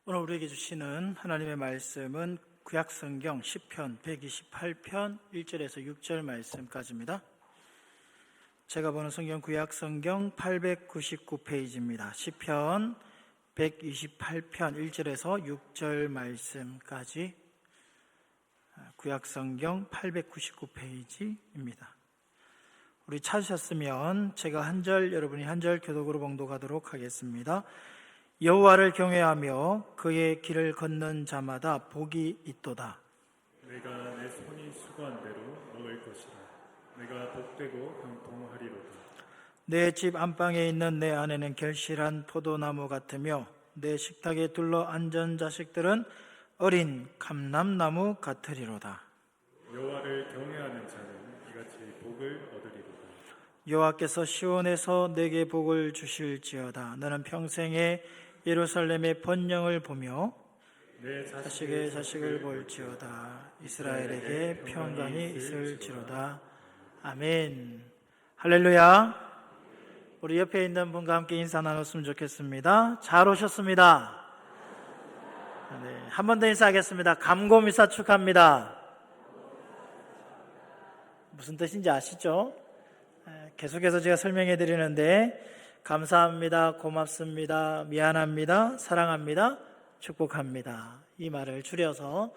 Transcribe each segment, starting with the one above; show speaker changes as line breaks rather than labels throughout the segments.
오늘 우리에게 주시는 하나님의 말씀은 구약성경 시편 128편 1절에서 6절 말씀까지입니다. 제가 보는 성경 구약성경 899페이지입니다. 시편 128편 1절에서 6절 말씀까지 구약성경 899페이지입니다. 우리 찾으셨으면 제가 한 절, 여러분이 한 절 교독으로 봉독하도록 하겠습니다. 여호와를 경외하며 그의 길을 걷는 자마다 복이 있도다.
내가 내 손이 수고한 대로 먹을 것이라. 내가 복되고 형통하리로다.
내 집 안방에 있는 내 아내는 결실한 포도나무 같으며 내 식탁에 둘러 앉은 자식들은 어린 감람나무 같으리로다.
여호와를 경외하는 자는 이같이 복을 얻으리로다.
여호와께서 시온에서 내게 복을 주실지어다. 너는 평생에 예루살렘의 번영을 보며
내
자식의 자식을 볼지어다. 이스라엘에게 평강이 있을지로다. 아멘. 할렐루야. 우리 옆에 있는 분과 함께 인사 나눴으면 좋겠습니다. 잘 오셨습니다. 네, 한 번 더 인사하겠습니다. 감고미사 축하합니다. 무슨 뜻인지 아시죠? 계속해서 제가 설명해 드리는데 감사합니다, 고맙습니다, 미안합니다, 사랑합니다, 축복합니다. 이 말을 줄여서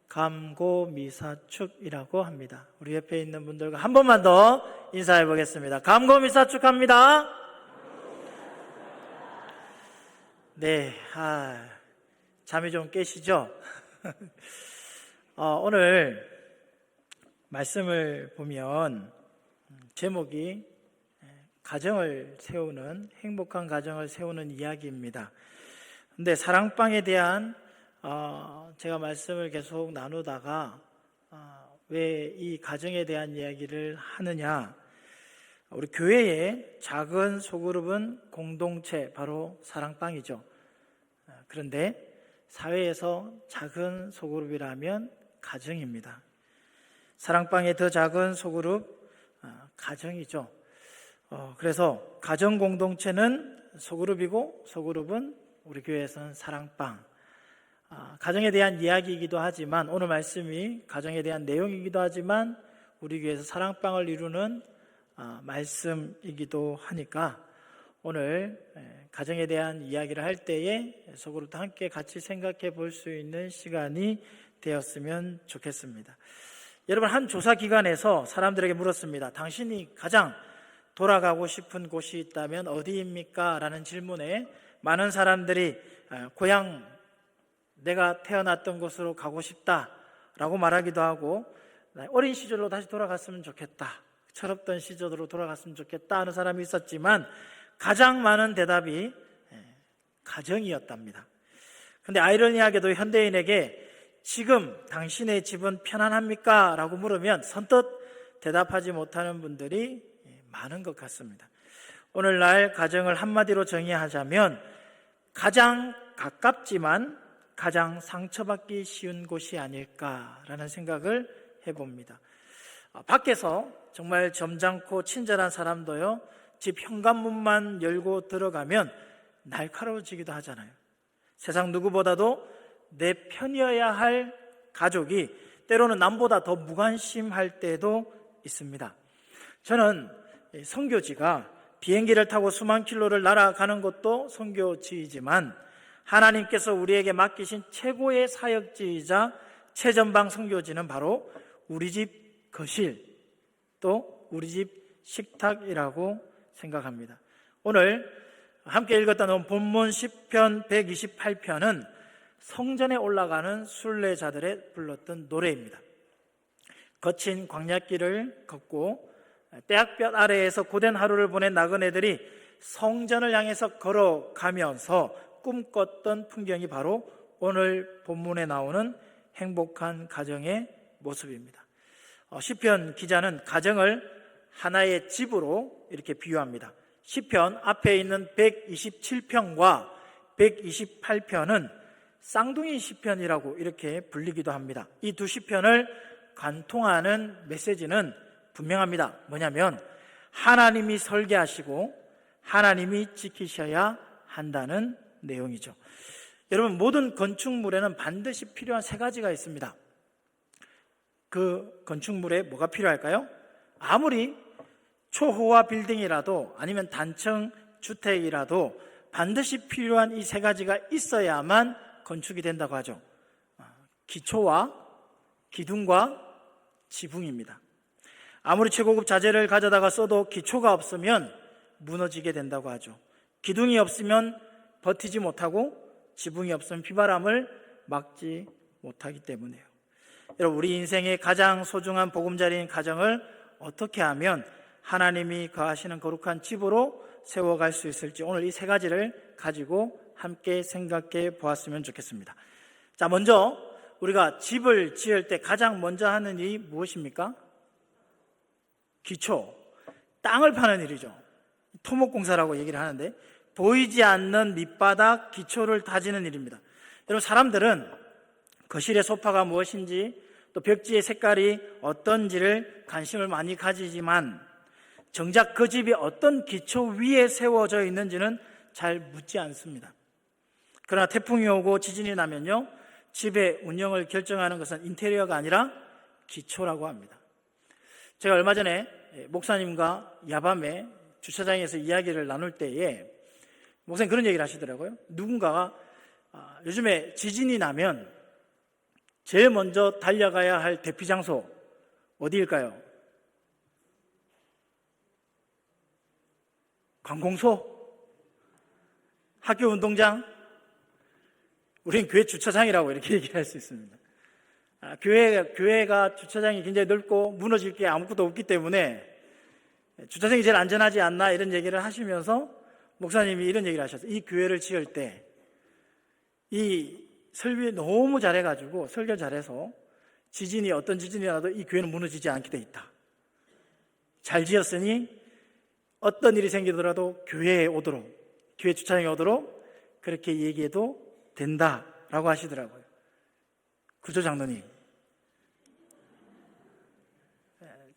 감고미사축이라고 합니다. 우리 옆에 있는 분들과 한 번만 더 인사해 보겠습니다. 감고미사축합니다. 네, 잠이 좀 깨시죠? 오늘 말씀을 보면 제목이 가정을 세우는, 행복한 가정을 세우는 이야기입니다. 근데 사랑방에 대한 제가 말씀을 계속 나누다가 왜 이 가정에 대한 이야기를 하느냐, 우리 교회의 작은 소그룹은 공동체, 바로 사랑방이죠. 그런데 사회에서 작은 소그룹이라면 가정입니다. 사랑방의 더 작은 소그룹, 가정이죠. 그래서 가정 공동체는 소그룹이고 소그룹은 우리 교회에서는 사랑방. 가정에 대한 이야기이기도 하지만, 오늘 말씀이 가정에 대한 내용이기도 하지만 우리 교회에서 사랑방을 이루는 말씀이기도 하니까 오늘 가정에 대한 이야기를 할 때에 소그룹도 함께 같이 생각해 볼 수 있는 시간이 되었으면 좋겠습니다. 여러분, 한 조사 기관에서 사람들에게 물었습니다. 당신이 가장 돌아가고 싶은 곳이 있다면 어디입니까? 라는 질문에 많은 사람들이 고향, 내가 태어났던 곳으로 가고 싶다라고 말하기도 하고, 어린 시절로 다시 돌아갔으면 좋겠다, 철없던 시절로 돌아갔으면 좋겠다 하는 사람이 있었지만 가장 많은 대답이 가정이었답니다. 그런데 아이러니하게도 현대인에게 지금 당신의 집은 편안합니까? 라고 물으면 선뜻 대답하지 못하는 분들이 많은 것 같습니다. 오늘날 가정을 한마디로 정의하자면 가장 가깝지만 가장 상처받기 쉬운 곳이 아닐까라는 생각을 해봅니다. 밖에서 정말 점잖고 친절한 사람도요, 집 현관문만 열고 들어가면 날카로워지기도 하잖아요. 세상 누구보다도 내 편이어야 할 가족이 때로는 남보다 더 무관심할 때도 있습니다. 저는 선교지가 비행기를 타고 수만 킬로를 날아가는 것도 선교지이지만 하나님께서 우리에게 맡기신 최고의 사역지이자 최전방 선교지는 바로 우리 집 거실, 또 우리 집 식탁이라고 생각합니다. 오늘 함께 읽었던 본문 시편 128편은 성전에 올라가는 순례자들의 불렀던 노래입니다. 거친 광야길을 걷고 떼약볕 아래에서 고된 하루를 보낸 나그네들이 성전을 향해서 걸어가면서 꿈꿨던 풍경이 바로 오늘 본문에 나오는 행복한 가정의 모습입니다. 시편 기자는 가정을 하나의 집으로 이렇게 비유합니다. 시편 앞에 있는 127편과 128편은 쌍둥이 시편이라고 이렇게 불리기도 합니다. 이 두 시편을 관통하는 메시지는 분명합니다. 뭐냐면 하나님이 설계하시고 하나님이 지키셔야 한다는 내용이죠. 여러분, 모든 건축물에는 반드시 필요한 세 가지가 있습니다. 그 건축물에 뭐가 필요할까요? 아무리 초호화 빌딩이라도 아니면 단층 주택이라도 반드시 필요한 이 세 가지가 있어야만 건축이 된다고 하죠. 기초와 기둥과 지붕입니다. 아무리 최고급 자재를 가져다가 써도 기초가 없으면 무너지게 된다고 하죠. 기둥이 없으면 버티지 못하고 지붕이 없으면 비바람을 막지 못하기 때문에요. 여러분, 우리 인생의 가장 소중한 보금자리인 가정을 어떻게 하면 하나님이 거하시는 거룩한 집으로 세워갈 수 있을지 오늘 이 세 가지를 가지고 함께 생각해 보았으면 좋겠습니다. 자, 먼저 우리가 집을 지을 때 가장 먼저 하는 일이 무엇입니까? 기초, 땅을 파는 일이죠. 토목공사라고 얘기를 하는데 보이지 않는 밑바닥 기초를 다지는 일입니다. 여러분, 사람들은 거실의 소파가 무엇인지 또 벽지의 색깔이 어떤지를 관심을 많이 가지지만 정작 그 집이 어떤 기초 위에 세워져 있는지는 잘 묻지 않습니다. 그러나 태풍이 오고 지진이 나면요, 집의 운영을 결정하는 것은 인테리어가 아니라 기초라고 합니다. 제가 얼마 전에 목사님과 야밤에 주차장에서 이야기를 나눌 때에 목사님 그런 얘기를 하시더라고요. 누군가가 요즘에 지진이 나면 제일 먼저 달려가야 할 대피 장소 어디일까요? 관공서? 학교 운동장? 우리는 교회 주차장이라고 이렇게 얘기를 할 수 있습니다. 교회가 주차장이 굉장히 넓고 무너질 게 아무것도 없기 때문에 주차장이 제일 안전하지 않나 이런 얘기를 하시면서 목사님이 이런 얘기를 하셨어요. 이 교회를 지을 때 이 설계 너무 잘해가지고 설계 잘해서 지진이 어떤 지진이 나도 이 교회는 무너지지 않게 돼 있다. 잘 지었으니 어떤 일이 생기더라도 교회에 오도록, 교회 주차장에 오도록 그렇게 얘기해도 된다라고 하시더라고요. 그죠, 장로님?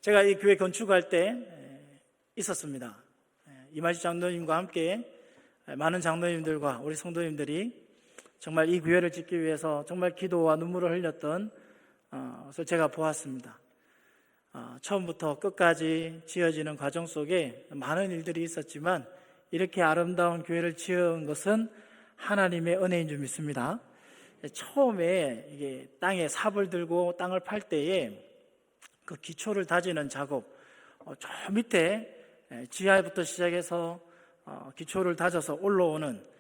제가 이 교회 건축할 때 있었습니다. 이마지 장로님과 함께 많은 장로님들과 우리 성도님들이 정말 이 교회를 짓기 위해서 정말 기도와 눈물을 흘렸던 것을 제가 보았습니다. 처음부터 끝까지 지어지는 과정 속에 많은 일들이 있었지만 이렇게 아름다운 교회를 지은 것은 하나님의 은혜인 줄 믿습니다. 처음에 이게 땅에 삽을 들고 땅을 팔 때에 그 기초를 다지는 작업, 저 밑에 지하부터 시작해서 기초를 다져서 올라오는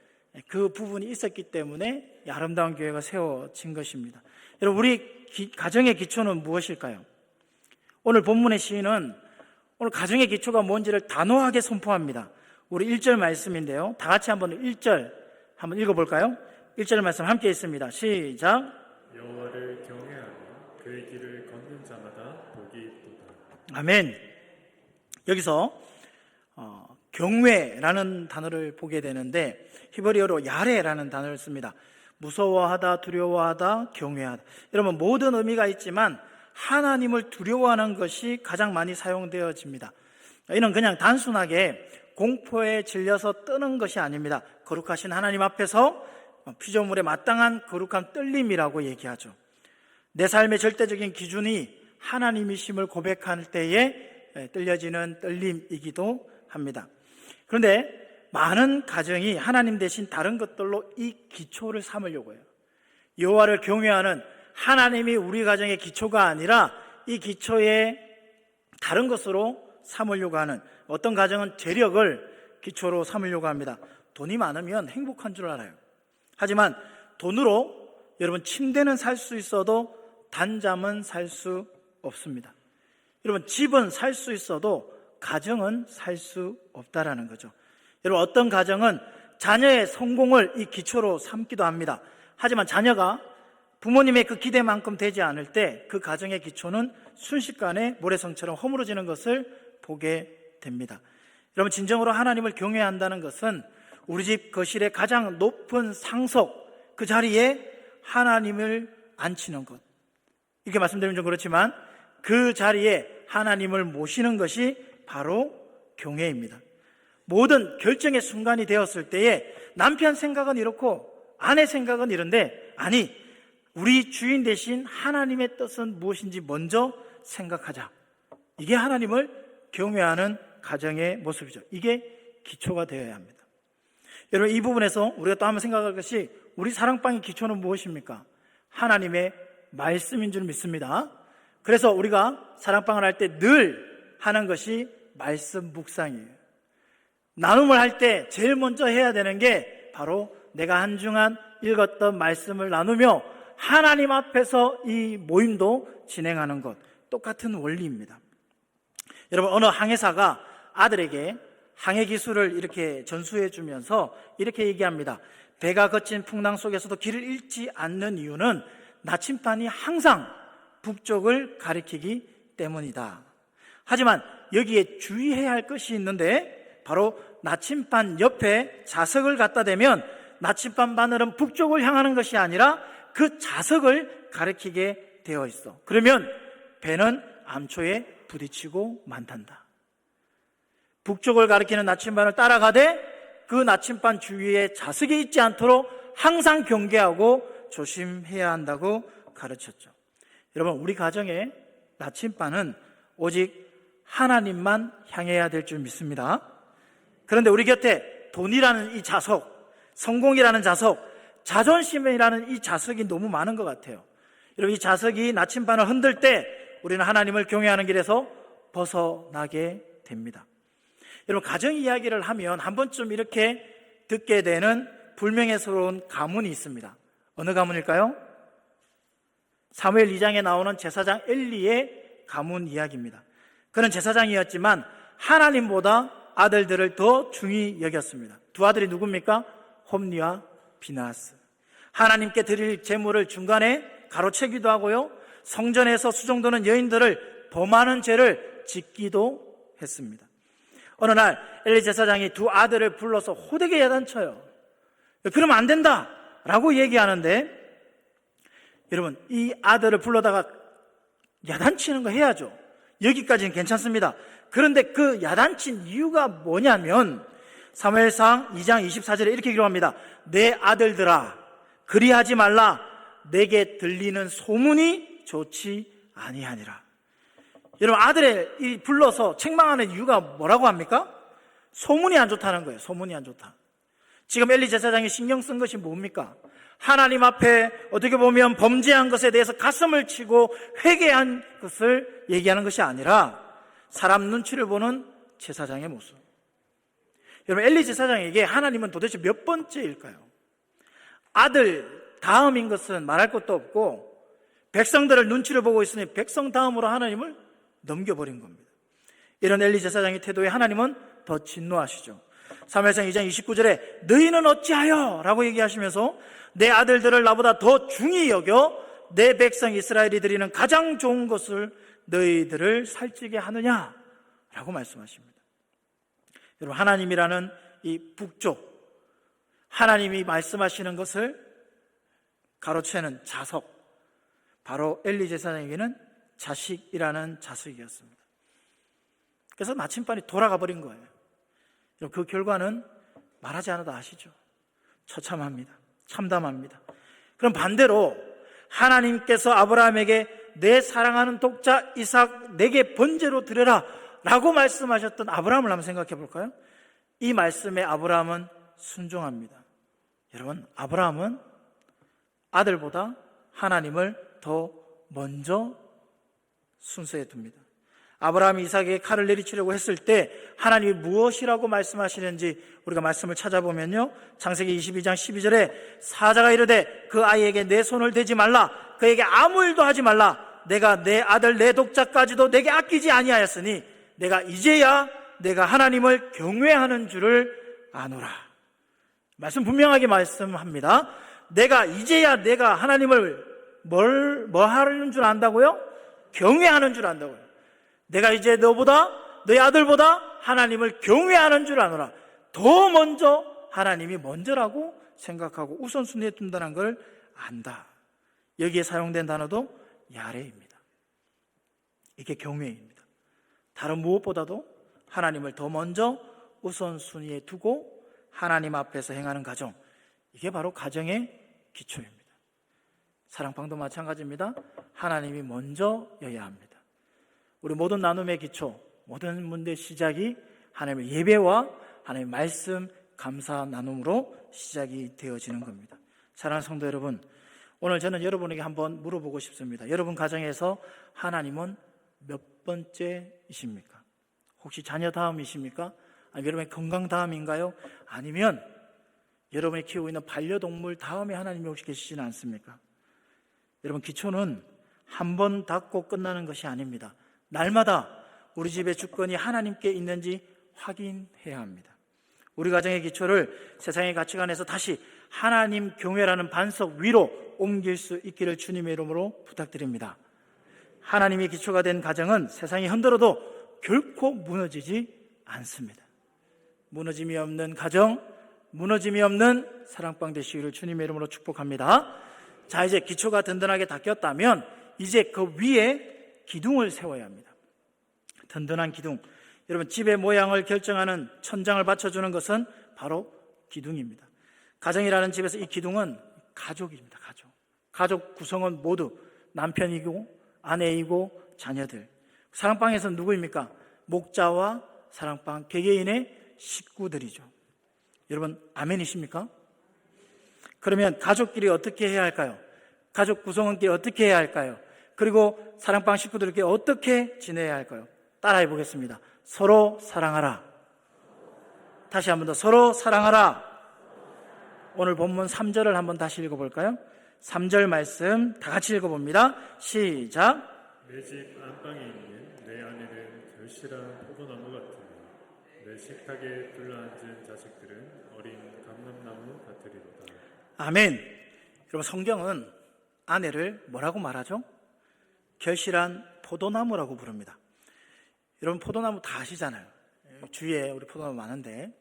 그 부분이 있었기 때문에 이 아름다운 교회가 세워진 것입니다. 여러분, 우리 가정의 기초는 무엇일까요? 오늘 본문의 시인은 오늘 가정의 기초가 뭔지를 단호하게 선포합니다. 우리 1절 말씀인데요, 다 같이 한번 1절 한번 읽어볼까요? 1절 말씀 함께 있습니다. 시작.
여호와를 경외하며 그의 길을 걷는 자마다 복이 있도다.
아멘. 여기서 경외라는 단어를 보게 되는데 히브리어로 야레라는 단어를 씁니다. 무서워하다, 두려워하다, 경외하다. 여러분, 모든 의미가 있지만 하나님을 두려워하는 것이 가장 많이 사용되어집니다. 이는 그냥 단순하게 공포에 질려서 뜨는 것이 아닙니다. 거룩하신 하나님 앞에서 피조물에 마땅한 거룩한 떨림이라고 얘기하죠. 내 삶의 절대적인 기준이 하나님이심을 고백할 때에 떨려지는 떨림이기도 합니다. 그런데 많은 가정이 하나님 대신 다른 것들로 이 기초를 삼으려고 해요. 여호와를 경외하는 하나님이 우리 가정의 기초가 아니라 이 기초에 다른 것으로 삼으려고 하는, 어떤 가정은 재력을 기초로 삼으려고 합니다. 돈이 많으면 행복한 줄 알아요. 하지만 돈으로 여러분 침대는 살 수 있어도 단잠은 살 수 없습니다. 여러분, 집은 살 수 있어도 가정은 살 수 없다라는 거죠. 여러분, 어떤 가정은 자녀의 성공을 이 기초로 삼기도 합니다. 하지만 자녀가 부모님의 그 기대만큼 되지 않을 때 그 가정의 기초는 순식간에 모래성처럼 허물어지는 것을 보게 됩니다. 여러분, 진정으로 하나님을 경외한다는 것은 우리 집 거실의 가장 높은 상석, 그 자리에 하나님을 앉히는 것. 이렇게 말씀드리면 좀 그렇지만 그 자리에 하나님을 모시는 것이 바로 경외입니다. 모든 결정의 순간이 되었을 때에 남편 생각은 이렇고 아내 생각은 이런데, 아니, 우리 주인 대신 하나님의 뜻은 무엇인지 먼저 생각하자. 이게 하나님을 경외하는 가정의 모습이죠. 이게 기초가 되어야 합니다. 여러분, 이 부분에서 우리가 또 한번 생각할 것이, 우리 사랑방의 기초는 무엇입니까? 하나님의 말씀인 줄 믿습니다. 그래서 우리가 사랑방을 할 때 늘 하는 것이 말씀 묵상이에요. 나눔을 할 때 제일 먼저 해야 되는 게 바로 내가 한 주간 읽었던 말씀을 나누며 하나님 앞에서 이 모임도 진행하는 것, 똑같은 원리입니다. 여러분, 어느 항해사가 아들에게 항해 기술을 이렇게 전수해 주면서 이렇게 얘기합니다. 배가 거친 풍랑 속에서도 길을 잃지 않는 이유는 나침반이 항상 북쪽을 가리키기 때문이다. 하지만 여기에 주의해야 할 것이 있는데, 바로 나침반 옆에 자석을 갖다 대면 나침반 바늘은 북쪽을 향하는 것이 아니라 그 자석을 가리키게 되어 있어. 그러면 배는 암초에 부딪히고 만단다. 북쪽을 가리키는 나침반을 따라가되 그 나침반 주위에 자석이 있지 않도록 항상 경계하고 조심해야 한다고 가르쳤죠. 여러분, 우리 가정의 나침반은 오직 하나님만 향해야 될 줄 믿습니다. 그런데 우리 곁에 돈이라는 이 자석, 성공이라는 자석, 자존심이라는 이 자석이 너무 많은 것 같아요. 여러분, 이 자석이 나침반을 흔들 때 우리는 하나님을 경외하는 길에서 벗어나게 됩니다. 여러분, 가정 이야기를 하면 한 번쯤 이렇게 듣게 되는 불명예스러운 가문이 있습니다. 어느 가문일까요? 사무엘 2장에 나오는 제사장 엘리의 가문 이야기입니다. 그는 제사장이었지만 하나님보다 아들들을 더 중히 여겼습니다. 두 아들이 누굽니까? 홈리와 비나스. 하나님께 드릴 제물을 중간에 가로채기도 하고요, 성전에서 수종도는 여인들을 범하는 죄를 짓기도 했습니다. 어느 날 엘리 제사장이 두 아들을 불러서 호되게 야단쳐요. 그러면 안 된다 라고 얘기하는데, 여러분, 이 아들을 불러다가 야단치는 거 해야죠. 여기까지는 괜찮습니다. 그런데 그 야단친 이유가 뭐냐면 사무엘상 2장 24절에 이렇게 기록합니다. 내 아들들아, 그리하지 말라. 내게 들리는 소문이 좋지 아니하니라. 여러분, 아들을 불러서 책망하는 이유가 뭐라고 합니까? 소문이 안 좋다는 거예요. 소문이 안 좋다. 지금 엘리 제사장이 신경 쓴 것이 뭡니까? 하나님 앞에 어떻게 보면 범죄한 것에 대해서 가슴을 치고 회개한 것을 얘기하는 것이 아니라 사람 눈치를 보는 제사장의 모습. 여러분, 엘리 제사장에게 하나님은 도대체 몇 번째일까요? 아들 다음인 것은 말할 것도 없고, 백성들을 눈치를 보고 있으니 백성 다음으로 하나님을 넘겨버린 겁니다. 이런 엘리 제사장의 태도에 하나님은 더 진노하시죠. 사무엘상 2장 29절에 너희는 어찌하여? 라고 얘기하시면서 내 아들들을 나보다 더 중히 여겨 내 백성 이스라엘이 드리는 가장 좋은 것을 너희들을 살찌게 하느냐? 라고 말씀하십니다. 여러분, 하나님이라는 이 북쪽, 하나님이 말씀하시는 것을 가로채는 자석, 바로 엘리 제사장에게는 자식이라는 자석이었습니다. 그래서 나침반이 돌아가 버린 거예요. 그 결과는 말하지 않아도 아시죠? 처참합니다. 참담합니다. 그럼 반대로 하나님께서 아브라함에게 내 사랑하는 독자 이삭 내게 번제로 드려라 라고 말씀하셨던 아브라함을 한번 생각해 볼까요? 이 말씀에 아브라함은 순종합니다. 여러분, 아브라함은 아들보다 하나님을 더 먼저 순서에 둡니다. 아브라함이 이삭에게 칼을 내리치려고 했을 때 하나님이 무엇이라고 말씀하시는지 우리가 말씀을 찾아보면요, 창세기 22장 12절에 사자가 이르되 그 아이에게 내 손을 대지 말라, 그에게 아무 일도 하지 말라, 내가 내 아들 내 독자까지도 내게 아끼지 아니하였으니 내가 이제야 내가 하나님을 경외하는 줄을 아노라. 말씀 분명하게 말씀합니다. 내가 이제야 내가 하나님을 뭐 하는 줄 안다고요? 경외하는 줄 안다고요. 내가 이제 너보다, 너희 아들보다 하나님을 경외하는 줄 아노라. 더 먼저 하나님이 먼저라고 생각하고 우선순위에 둔다는 걸 안다. 여기에 사용된 단어도 야레입니다. 이게 경외입니다. 다른 무엇보다도 하나님을 더 먼저 우선순위에 두고 하나님 앞에서 행하는 가정, 이게 바로 가정의 기초입니다. 사랑방도 마찬가지입니다. 하나님이 먼저여야 합니다. 우리 모든 나눔의 기초, 모든 문제의 시작이 하나님의 예배와 하나님의 말씀, 감사 나눔으로 시작이 되어지는 겁니다. 사랑하는 성도 여러분, 오늘 저는 여러분에게 한번 물어보고 싶습니다. 여러분 가정에서 하나님은 몇 번째이십니까? 혹시 자녀 다음이십니까? 아니면 여러분의 건강 다음인가요? 아니면 여러분이 키우고 있는 반려동물 다음에 하나님이 혹시 계시지는 않습니까? 여러분, 기초는 한 번 닫고 끝나는 것이 아닙니다. 날마다 우리 집의 주권이 하나님께 있는지 확인해야 합니다. 우리 가정의 기초를 세상의 가치관에서 다시 하나님 교회라는 반석 위로 옮길 수 있기를 주님의 이름으로 부탁드립니다. 하나님이 기초가 된 가정은 세상이 흔들어도 결코 무너지지 않습니다. 무너짐이 없는 가정, 무너짐이 없는 사랑방 되시기를 주님의 이름으로 축복합니다. 자, 이제 기초가 든든하게 닦였다면 이제 그 위에 기둥을 세워야 합니다. 든든한 기둥. 여러분, 집의 모양을 결정하는 천장을 받쳐주는 것은 바로 기둥입니다. 가정이라는 집에서 이 기둥은 가족입니다. 가족 구성원 모두 남편이고 아내이고 자녀들. 사랑방에서는 누구입니까? 목자와 사랑방 개개인의 식구들이죠. 여러분, 아멘이십니까? 그러면 가족끼리 어떻게 해야 할까요? 가족 구성원끼리 어떻게 해야 할까요? 그리고 사랑방 식구들끼리 어떻게 지내야 할까요? 따라해 보겠습니다. 서로 사랑하라. 다시 한 번 더, 서로 사랑하라. 오늘 본문 3절을 한번 다시 읽어볼까요? 3절 말씀 다 같이 읽어봅니다. 시작.
내 집 안방에 있는 내 아내는 결실한 포도나무 같으며 내 식탁에 둘러앉은 자식들은 어린 감람나무 같으리로다.
아멘. 여러분, 성경은 아내를 뭐라고 말하죠? 결실한 포도나무라고 부릅니다. 여러분, 포도나무 다 아시잖아요. 주위에 우리 포도나무 많은데,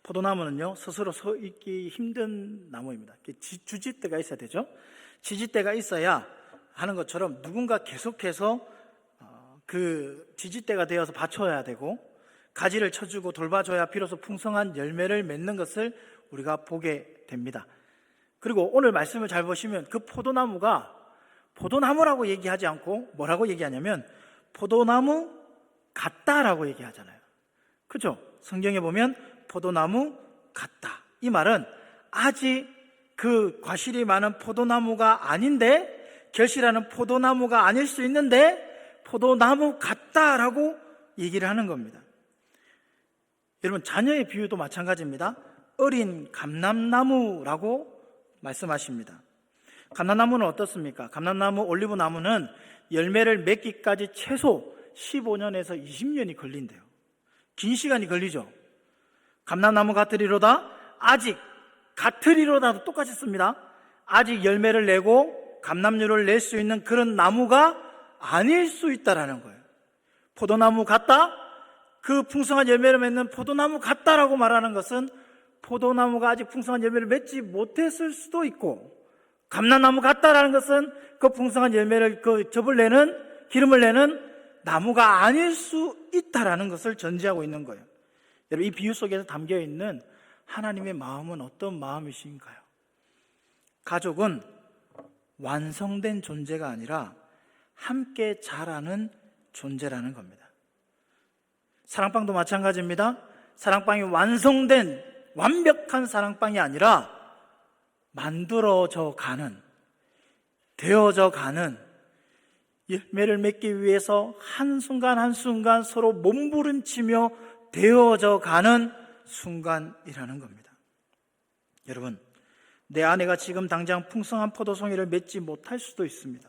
포도나무는요 스스로 서 있기 힘든 나무입니다. 주짓대가 있어야 되죠. 지짓대가 있어야 하는 것처럼 누군가 계속해서 그 지짓대가 되어서 받쳐야 되고 가지를 쳐주고 돌봐줘야 비로소 풍성한 열매를 맺는 것을 우리가 보게 됩니다. 그리고 오늘 말씀을 잘 보시면 그 포도나무가 포도나무라고 얘기하지 않고 뭐라고 얘기하냐면 포도나무 같다라고 얘기하잖아요. 그렇죠? 성경에 보면 포도나무 같다. 이 말은 아직 그 과실이 많은 포도나무가 아닌데, 결실하는 포도나무가 아닐 수 있는데 포도나무 같다라고 얘기를 하는 겁니다. 여러분, 자녀의 비유도 마찬가지입니다. 어린 감람나무라고 말씀하십니다. 감람나무는 어떻습니까? 감람나무, 올리브나무는 열매를 맺기까지 최소 15년에서 20년이 걸린대요. 긴 시간이 걸리죠. 감람나무 같으리로다, 아직 같으리로다도 똑같이 씁니다. 아직 열매를 내고 감람류를 낼 수 있는 그런 나무가 아닐 수 있다라는 거예요. 포도나무 같다? 그 풍성한 열매를 맺는 포도나무 같다라고 말하는 것은 포도나무가 아직 풍성한 열매를 맺지 못했을 수도 있고, 감람나무 같다라는 것은 그 풍성한 열매를, 그 즙을 내는, 기름을 내는 나무가 아닐 수 있다라는 것을 전제하고 있는 거예요. 여러분, 이 비유 속에서 담겨 있는 하나님의 마음은 어떤 마음이신가요? 가족은 완성된 존재가 아니라 함께 자라는 존재라는 겁니다. 사랑방도 마찬가지입니다. 사랑방이 완성된 완벽한 사랑방이 아니라 만들어져 가는, 되어져 가는, 열매를 맺기 위해서 한순간 한순간 서로 몸부림치며 되어져 가는 순간이라는 겁니다. 여러분, 내 아내가 지금 당장 풍성한 포도송이를 맺지 못할 수도 있습니다.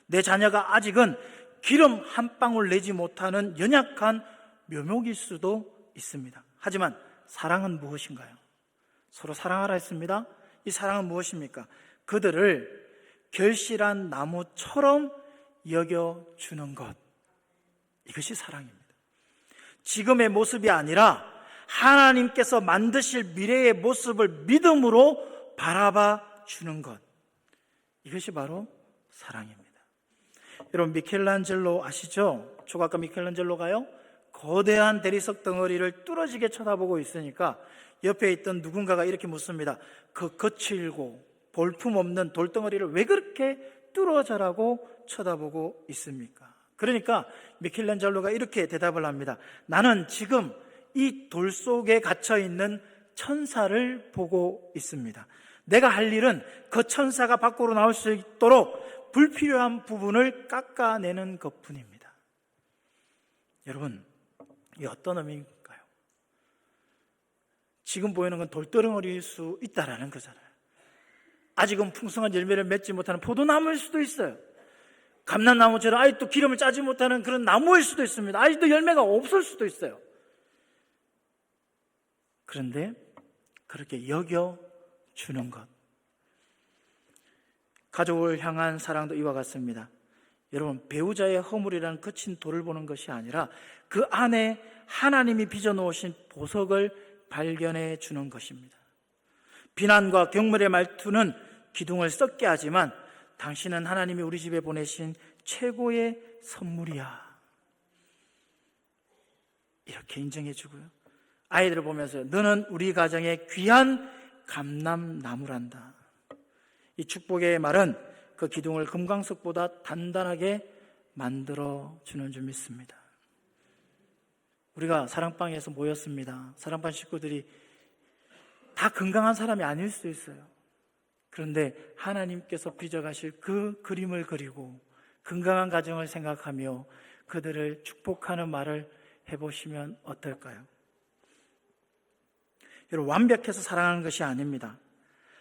내 자녀가 아직은 기름 한 방울 내지 못하는 연약한 묘목일 수도 있습니다. 하지만 사랑은 무엇인가요? 서로 사랑하라 했습니다. 이 사랑은 무엇입니까? 그들을 결실한 나무처럼 여겨주는 것, 이것이 사랑입니다. 지금의 모습이 아니라 하나님께서 만드실 미래의 모습을 믿음으로 바라봐 주는 것, 이것이 바로 사랑입니다. 여러분, 미켈란젤로 아시죠? 조각가 미켈란젤로가요, 거대한 대리석 덩어리를 뚫어지게 쳐다보고 있으니까 옆에 있던 누군가가 이렇게 묻습니다. 그 거칠고 볼품없는 돌덩어리를 왜 그렇게 뚫어져라고 쳐다보고 있습니까? 그러니까 미켈란젤로가 이렇게 대답을 합니다. 나는 지금 이 돌 속에 갇혀 있는 천사를 보고 있습니다. 내가 할 일은 그 천사가 밖으로 나올 수 있도록 불필요한 부분을 깎아내는 것뿐입니다. 여러분, 이게 어떤 의미일까요? 지금 보이는 건 돌덩어리일 수 있다라는 거잖아요. 아직은 풍성한 열매를 맺지 못하는 포도나무일 수도 있어요. 감람나무처럼 아직도 기름을 짜지 못하는 그런 나무일 수도 있습니다. 아직도 열매가 없을 수도 있어요. 그런데 그렇게 여겨주는 것, 가족을 향한 사랑도 이와 같습니다. 여러분, 배우자의 허물이라는 거친 돌을 보는 것이 아니라 그 안에 하나님이 빚어놓으신 보석을 발견해 주는 것입니다. 비난과 경멸의 말투는 기둥을 썩게 하지만 당신은 하나님이 우리 집에 보내신 최고의 선물이야, 이렇게 인정해 주고요. 아이들을 보면서 너는 우리 가정의 귀한 감람나무란다. 이 축복의 말은 그 기둥을 금광석보다 단단하게 만들어주는 줄 믿습니다. 우리가 사랑방에서 모였습니다. 사랑방 식구들이 다 건강한 사람이 아닐 수도 있어요. 그런데 하나님께서 빚어가실 그 그림을 그리고 건강한 가정을 생각하며 그들을 축복하는 말을 해보시면 어떨까요? 여러분, 완벽해서 사랑하는 것이 아닙니다.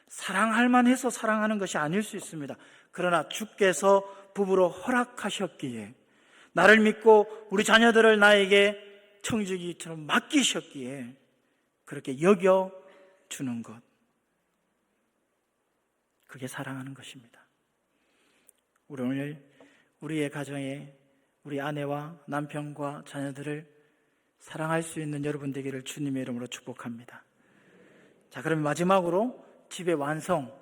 사랑할 만해서 사랑하는 것이 아닐 수 있습니다. 그러나 주께서 부부로 허락하셨기에, 나를 믿고 우리 자녀들을 나에게 청지기처럼 맡기셨기에 그렇게 여겨주는 것, 그게 사랑하는 것입니다. 우리 오늘 우리의 가정에 우리 아내와 남편과 자녀들을 사랑할 수 있는 여러분 되기를 주님의 이름으로 축복합니다. 자, 그럼 마지막으로 집의 완성,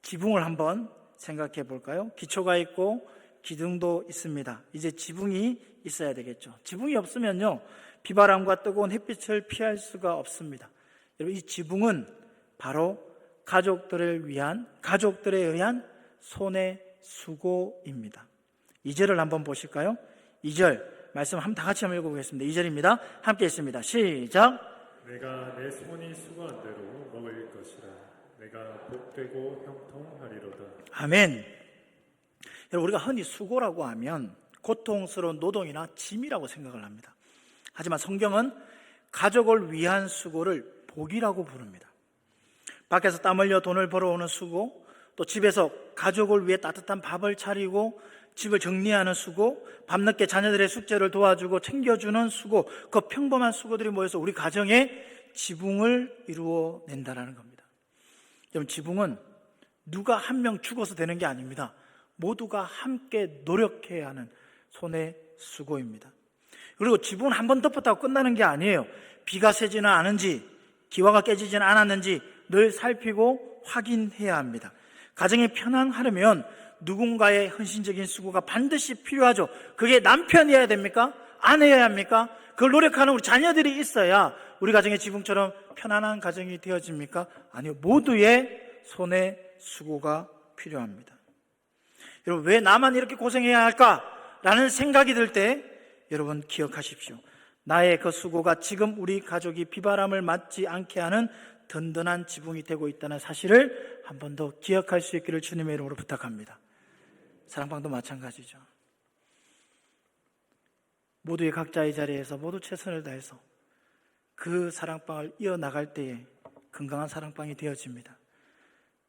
지붕을 한번 생각해 볼까요? 기초가 있고 기둥도 있습니다. 이제 지붕이 있어야 되겠죠. 지붕이 없으면요, 비바람과 뜨거운 햇빛을 피할 수가 없습니다. 여러분, 이 지붕은 바로 가족들에 의한 손의 수고입니다. 2절을 한번 보실까요? 2절 말씀 다 같이 한번 읽어보겠습니다. 2절입니다. 함께 읽습니다. 시작.
내가 내 손이 수고한 대로 먹을 것이라. 내가 복되고 형통하리로다.
아멘. 여러분, 우리가 흔히 수고라고 하면 고통스러운 노동이나 짐이라고 생각을 합니다. 하지만 성경은 가족을 위한 수고를 복이라고 부릅니다. 밖에서 땀 흘려 돈을 벌어오는 수고, 또 집에서 가족을 위해 따뜻한 밥을 차리고 집을 정리하는 수고, 밤늦게 자녀들의 숙제를 도와주고 챙겨주는 수고, 그 평범한 수고들이 모여서 우리 가정의 지붕을 이루어낸다는 겁니다. 여러분, 지붕은 누가 한 명 죽어서 되는 게 아닙니다. 모두가 함께 노력해야 하는 손의 수고입니다. 그리고 지붕은 한 번 덮었다고 끝나는 게 아니에요. 비가 새지는 않은지, 기와가 깨지지는 않았는지 늘 살피고 확인해야 합니다. 가정이 편안하려면 누군가의 헌신적인 수고가 반드시 필요하죠. 그게 남편이어야 됩니까? 아내여야 합니까? 그걸 노력하는 우리 자녀들이 있어야 우리 가정의 지붕처럼 편안한 가정이 되어집니까? 아니요, 모두의 손의 수고가 필요합니다. 여러분, 왜 나만 이렇게 고생해야 할까라는 생각이 들 때 여러분 기억하십시오. 나의 그 수고가 지금 우리 가족이 비바람을 맞지 않게 하는 든든한 지붕이 되고 있다는 사실을 한 번 더 기억할 수 있기를 주님의 이름으로 부탁합니다. 사랑방도 마찬가지죠. 모두의 각자의 자리에서 모두 최선을 다해서 그 사랑방을 이어나갈 때에 건강한 사랑방이 되어집니다.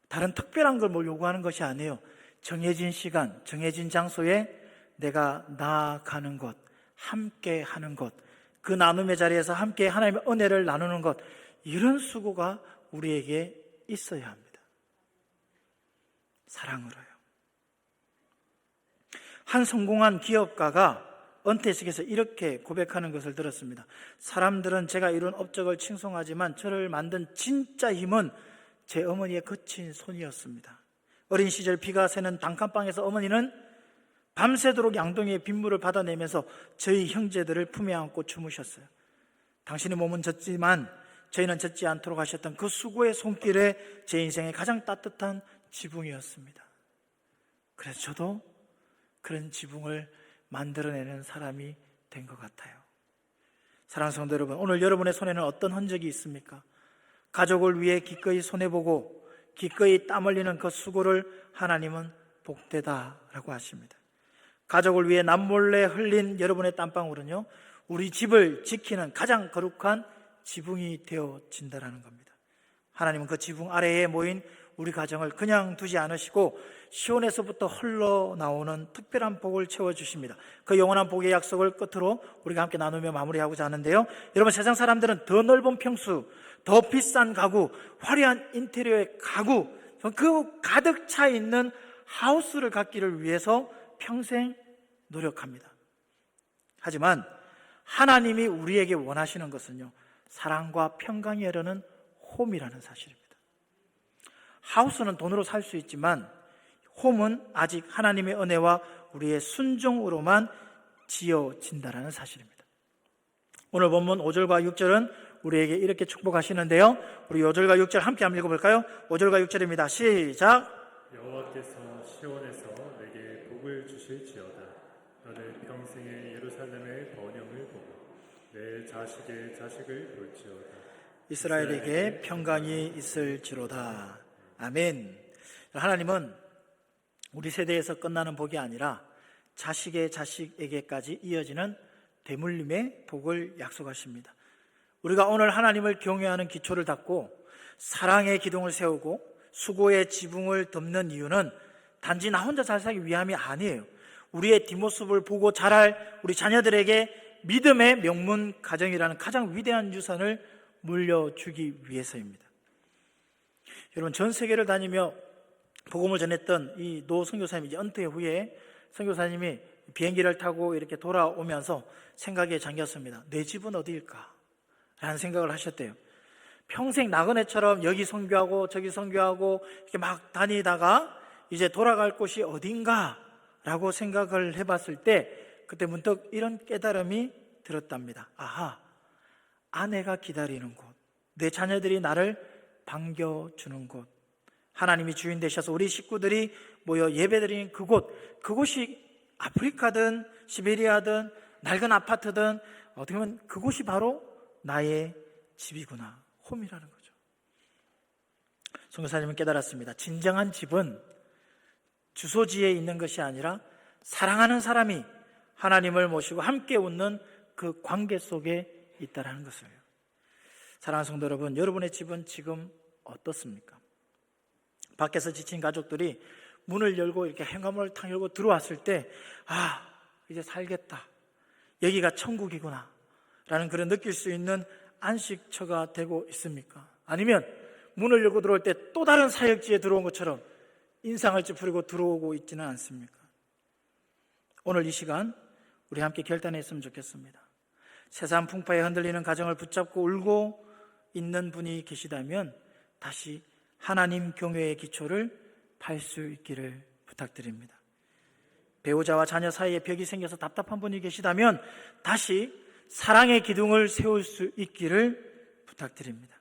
다른 특별한 걸 뭘 요구하는 것이 아니에요. 정해진 시간, 정해진 장소에 내가 나아가는 것, 함께 하는 것, 그 나눔의 자리에서 함께 하나님의 은혜를 나누는 것, 이런 수고가 우리에게 있어야 합니다. 사랑으로요. 한 성공한 기업가가 은퇴식에서 이렇게 고백하는 것을 들었습니다. 사람들은 제가 이룬 업적을 칭송하지만 저를 만든 진짜 힘은 제 어머니의 거친 손이었습니다. 어린 시절 비가 새는 단칸방에서 어머니는 밤새도록 양동이의 빗물을 받아내면서 저희 형제들을 품에 안고 주무셨어요. 당신의 몸은 졌지만 저희는 젖지 않도록 하셨던 그 수고의 손길에 제 인생의 가장 따뜻한 지붕이었습니다. 그래서 저도 그런 지붕을 만들어내는 사람이 된 것 같아요. 사랑하는 성도 여러분, 오늘 여러분의 손에는 어떤 흔적이 있습니까? 가족을 위해 기꺼이 손해보고 기꺼이 땀 흘리는 그 수고를 하나님은 복되다라고 하십니다. 가족을 위해 남몰래 흘린 여러분의 땀방울은요, 우리 집을 지키는 가장 거룩한 지붕이 되어진다는 겁니다. 하나님은 그 지붕 아래에 모인 우리 가정을 그냥 두지 않으시고 시온에서부터 흘러나오는 특별한 복을 채워주십니다. 그 영원한 복의 약속을 끝으로 우리가 함께 나누며 마무리하고자 하는데요, 여러분, 세상 사람들은 더 넓은 평수, 더 비싼 가구, 화려한 인테리어의 가구, 그 가득 차 있는 하우스를 갖기를 위해서 평생 노력합니다. 하지만 하나님이 우리에게 원하시는 것은요, 사랑과 평강이 흐르는 홈이라는 사실입니다. 하우스는 돈으로 살 수 있지만 홈은 아직 하나님의 은혜와 우리의 순종으로만 지어진다는 사실입니다. 오늘 본문 5절과 6절은 우리에게 이렇게 축복하시는데요, 우리 5절과 6절 함께 한번 읽어볼까요? 5절과 6절입니다. 시작.
여호와께서 시온에서 내게 복을 주실지어다. 나는 평생에 예루살렘의 번영을 보고 내 자식의 자식을 볼지어다.
이스라엘에게 평강이 있을지로다. 아멘. 하나님은 우리 세대에서 끝나는 복이 아니라 자식의 자식에게까지 이어지는 되물림의 복을 약속하십니다. 우리가 오늘 하나님을 경외하는 기초를 닦고 사랑의 기둥을 세우고 수고의 지붕을 덮는 이유는 단지 나 혼자 잘 살기 위함이 아니에요. 우리의 뒷모습을 보고 자랄 우리 자녀들에게 믿음의 명문 가정이라는 가장 위대한 유산을 물려주기 위해서입니다. 여러분, 전 세계를 다니며 복음을 전했던 이 노 선교사님이 이제 은퇴 후에 선교사님이 비행기를 타고 이렇게 돌아오면서 생각에 잠겼습니다. 내 집은 어디일까? 라는 생각을 하셨대요. 평생 나그네처럼 여기 선교하고 저기 선교하고 이렇게 막 다니다가 이제 돌아갈 곳이 어딘가 라고 생각을 해봤을 때 그때 문득 이런 깨달음이 들었답니다. 아하, 아내가 기다리는 곳, 내 자녀들이 나를 반겨주는 곳, 하나님이 주인 되셔서 우리 식구들이 모여 예배드리는 그곳이 아프리카든 시베리아든 낡은 아파트든 어떻게 보면 그곳이 바로 나의 집이구나, 홈이라는 거죠. 선교사님은 깨달았습니다. 진정한 집은 주소지에 있는 것이 아니라 사랑하는 사람이 하나님을 모시고 함께 웃는 그 관계 속에 있다는 것을. 사랑하는 성도 여러분, 여러분의 집은 지금 어떻습니까? 밖에서 지친 가족들이 문을 열고 이렇게 현관문을 탁 열고 들어왔을 때, 아, 이제 살겠다, 여기가 천국이구나 라는 그런 느낄 수 있는 안식처가 되고 있습니까? 아니면 문을 열고 들어올 때 또 다른 사역지에 들어온 것처럼 인상을 찌푸리고 들어오고 있지는 않습니까? 오늘 이 시간 우리 함께 결단했으면 좋겠습니다. 세상 풍파에 흔들리는 가정을 붙잡고 울고 있는 분이 계시다면 다시 하나님 경외의 기초를 팔 수 있기를 부탁드립니다. 배우자와 자녀 사이에 벽이 생겨서 답답한 분이 계시다면 다시 사랑의 기둥을 세울 수 있기를 부탁드립니다.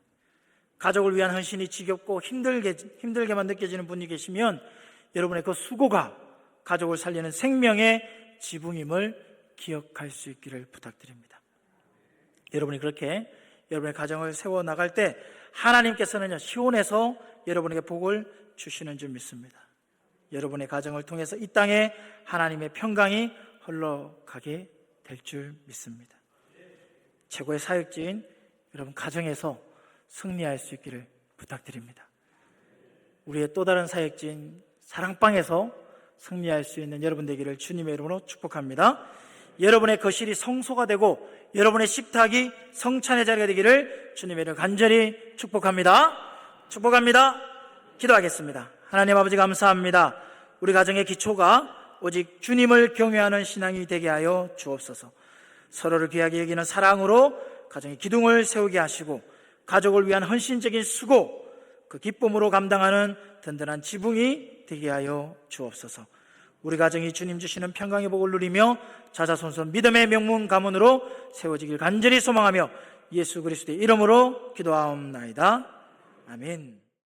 가족을 위한 헌신이 지겹고 힘들게만 느껴지는 분이 계시면 여러분의 그 수고가 가족을 살리는 생명의 지붕임을 기억할 수 있기를 부탁드립니다. 여러분이 그렇게 여러분의 가정을 세워나갈 때 하나님께서는 시온에서 여러분에게 복을 주시는 줄 믿습니다. 여러분의 가정을 통해서 이 땅에 하나님의 평강이 흘러가게 될 줄 믿습니다. 최고의 사역지인 여러분 가정에서 승리할 수 있기를 부탁드립니다. 우리의 또 다른 사역지인 사랑방에서 승리할 수 있는 여러분 되기를 주님의 이름으로 축복합니다. 여러분의 거실이 성소가 되고 여러분의 식탁이 성찬의 자리가 되기를 주님의 이름으로 간절히 축복합니다. 축복합니다. 기도하겠습니다. 하나님 아버지, 감사합니다. 우리 가정의 기초가 오직 주님을 경외하는 신앙이 되게 하여 주옵소서. 서로를 귀하게 여기는 사랑으로 가정의 기둥을 세우게 하시고 가족을 위한 헌신적인 수고, 그 기쁨으로 감당하는 든든한 지붕이 되게 하여 주옵소서. 우리 가정이 주님 주시는 평강의 복을 누리며 자자손손 믿음의 명문 가문으로 세워지길 간절히 소망하며 예수 그리스도의 이름으로 기도하옵나이다. 아멘.